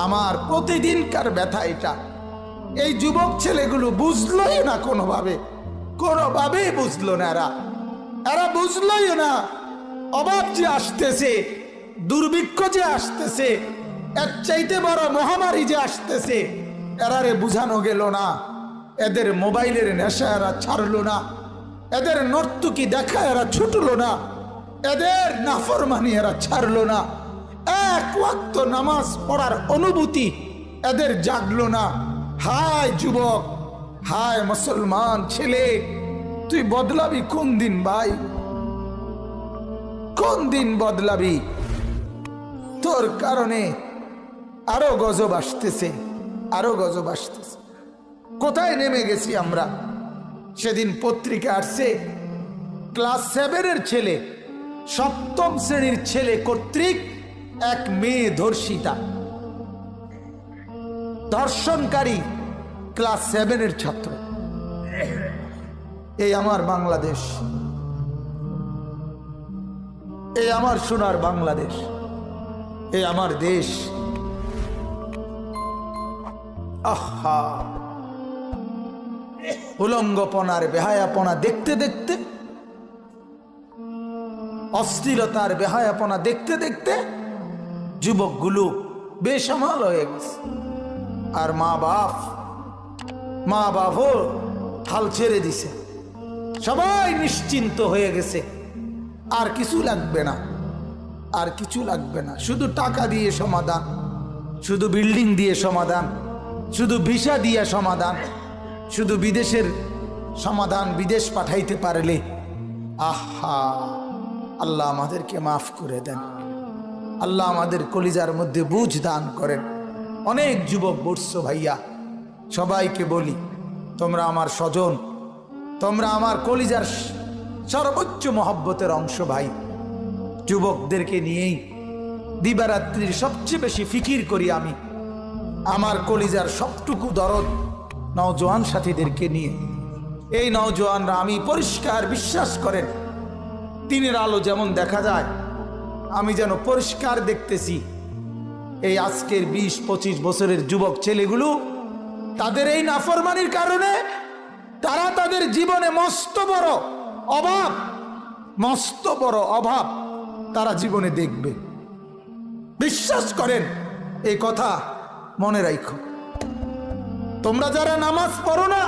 আমার প্রতিদিনকার ব্যথা এটা। এই যুবক ছেলেগুলো বুঝলোই না, কোনোভাবেই বুঝলো না। এরা বুঝলোই না অভাব যে আসতেছে, দুর্ভিক্ষ যে আসতেছে, এর চাইতে বড় মহামারী যে আসতেছে, এরারে বুঝানো গেল না। এদের মোবাইলের নেশা এরা ছাড়লো না, এদের নর্তকী দেখা এরা ছুটলো না, এদের নাফরমানি এরা ছাড়লো না, এক ওয়াক্ত নামাজ পড়ার অনুভূতি এদের জাগলো না। হায় যুবক, হায় মুসলমান ছেলে, তুই বদলাবি কোন দিন ভাই? কোন দিন বদলাবি? তোর কারণে আরো গজব আসতেছে, আরো গজব আসতেছে। কোথায় নেমে গেছি আমরা? সেদিন পত্রিকা আসছে, ক্লাস 7-এর ছেলে, 7ম শ্রেণীর ছেলে কর্তৃক এক মেয়ে ধর্ষিতা, ধর্ষণকারী ক্লাস 7-এর ছাত্র। এই আমার বাংলাদেশ, এই আমার সোনার বাংলাদেশ, এই আমার দেশ। আহা, উলঙ্গপনার বেহায়াপনা দেখতে দেখতে, অস্থিরতার বেহায়াপনা দেখতে দেখতে যুবকগুলো বেসামাল হয়ে গেছে। আর মা বাপও হাল ছেড়ে দিছে, সবাই নিশ্চিন্ত হয়ে গেছে। আর কিছু লাগবে না, আর কিছু লাগবে না। শুধু টাকা দিয়ে সমাধান, শুধু বিল্ডিং দিয়ে সমাধান, শুধু ভিসা দিয়ে সমাধান, শুধু বিদেশের সমাধান, বিদেশ পাঠাইতে পারলে। আহা, আল্লাহ আমাদেরকে মাফ করে দেন, আল্লাহ আমাদের কলিজার মধ্যে বুঝ দান করেন। অনেক যুবক বলছো ভাইয়া, সবাইকে বলি, তোমরা আমার স্বজন, তোমরা আমার কলিজার সর্বোচ্চ মহব্বতের অংশ ভাই। যুবকদেরকে নিয়েই দিবারাত্রির সবচেয়ে বেশি ফিকির করি আমি। আমার কলিজার সবটুকু দরদ নওজোয়ান সাথীদেরকে নিয়ে। এই নওজোয়ানরা, আমি পরিষ্কার বিশ্বাস করেন, দিনের আলো যেমন দেখা যায়, আমি যেন পরিষ্কার দেখতেছি এই আজকের 20-25 বছরের যুবক ছেলেগুলো, তাদের এই নাফরমানির কারণে তারা তাদের জীবনে মস্ত বড় অভাব তারা জীবনে দেখবে। বিশ্বাস করেন, এই কথা মনে রাখো। তোমরা যারা নামাজ পড়ো না,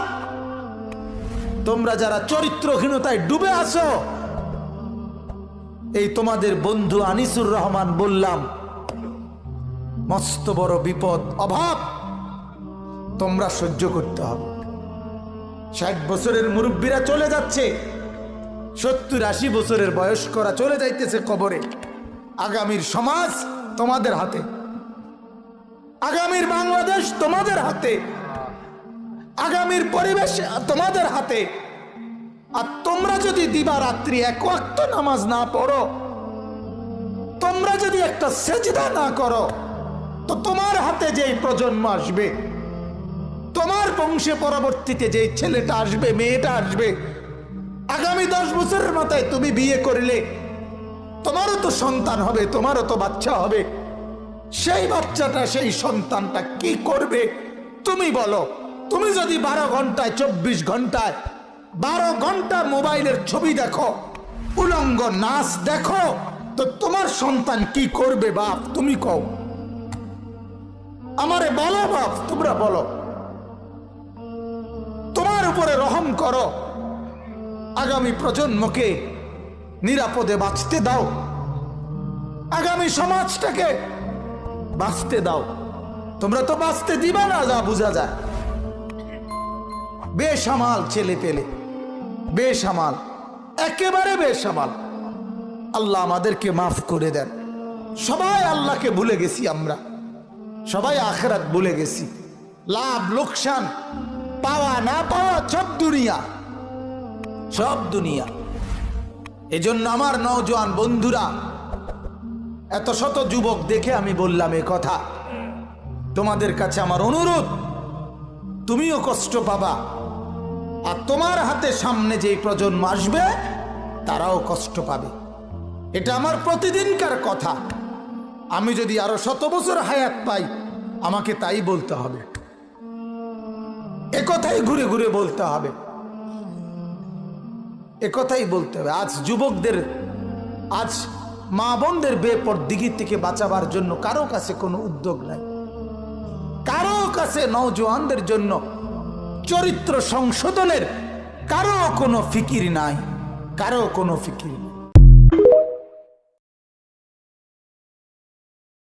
তোমরা যারা চরিত্রহীনতায় ডুবে আছো, এই তোমাদের বন্ধু আনিসুর রহমান বললাম, মস্ত বড় বিপদ, অভাব তোমরা সহ্য করতে হবে। 60 বছরের মুরব্বীরা চলে যাচ্ছে, 70-80 বছরের বয়স্করা চলে যাইতেছে কবরে। আগামীর সমাজ তোমাদের হাতে, আগামীর বাংলাদেশ তোমাদের হাতে, আগামীর পরিবেশ তোমাদের হাতে। আর তোমরা যদি দিবারাত্রি এক ওয়াক্ত নামাজ না পড়ো, তোমরা যদি একটা সেজদা না করো, তো তোমার হাতে যেই প্রজন্ম আসবে, তোমার বংশে পরবর্তীতে যেই ছেলেটা আসবে, মেয়েটা আসবে, আগামী 10 বছরের মাথায় তুমি বিয়ে করলে তোমারও তো সন্তান হবে, তোমারও তো বাচ্চা হবে। সেই বাচ্চাটা, সেই সন্তানটা কি করবে তুমি বলো? তুমি যদি 12 ঘন্টায় 24 ঘন্টায় 12 ঘন্টা মোবাইলের ছবি দেখো, উলঙ্গ নাচ দেখো, তো তোমার সন্তান কি করবে বাপ? তুমি কও, আমারে বলো বাপ, তোমরা বলো। তোমার উপরে রহম করো, আগামী প্রজন্মকে নিরাপদে বাঁচতে দাও, আগামী সমাজটাকে বাঁচতে দাও। তোমরা তো বাঁচতে দিবা না, যা বোঝা যায়। বেসামাল ছেলে পেলে, বেসামাল, একেবারে বেসামাল। আল্লাহ আমাদেরকে মাফ করে দেন। সবাই আল্লাহকে ভুলে গেছি আমরা, সবাই আখিরাত ভুলে গেছি। লাভ লোকসান, পাওয়া না পাওয়া সব দুনিয়া, সব দুনিয়া। এজন্য আমার নওজোয়ান বন্ধুরা, এত শত যুবক দেখে আমি বললাম এ কথা। তোমাদের কাছে আমার অনুরোধ, তুমিও কষ্ট পাবা, আর তোমার হাতে সামনে যে প্রজন্ম আসবে তারাও কষ্ট পাবে। এটা আমার প্রতিদিনকার কথা। আমি যদি আরো 100 বছর হায়াত পাই, আমাকে তাই বলতে হবে, একথাই ঘুরে ঘুরে বলতে হবে, একথাই বলতে হবে। আজ যুবকদের, আজ মা বোনদের বেপরদিগি থেকে বাঁচাবার জন্য কারো কাছে কোনো উদ্যোগ নাই, কারো কাছে নওজোয়ানদের জন্য চরিত্র সংশোধনের কারো কোনো ফিকির নাই, কারো কোনো ফিকির নাই।